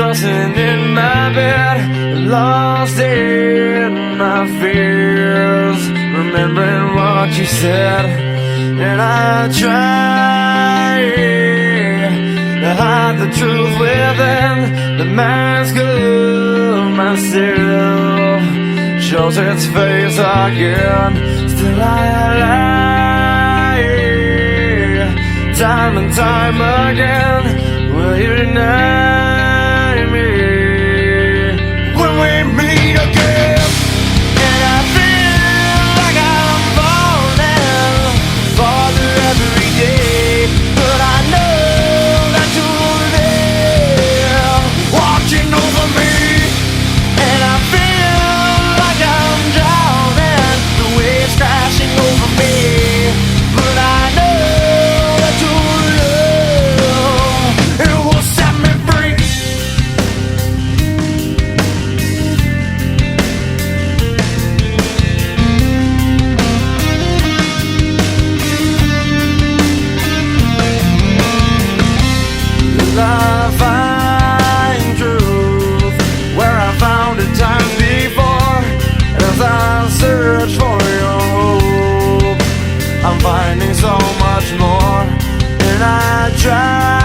tossing in my bed, lost in my fears, remembering what you said. And I try to hide the truth within the mask of myself, shows its face again. Still I lie, time and time again. Will you deny me when we meet again? And I feel like I'm falling farther every day, but I know that you're there, watching over me. And I feel like I'm drowning, the waves crashing over me, but I know that your love, it will set me free. I find truth where I found it time before. As I search for your hope, I'm finding so much more. And I try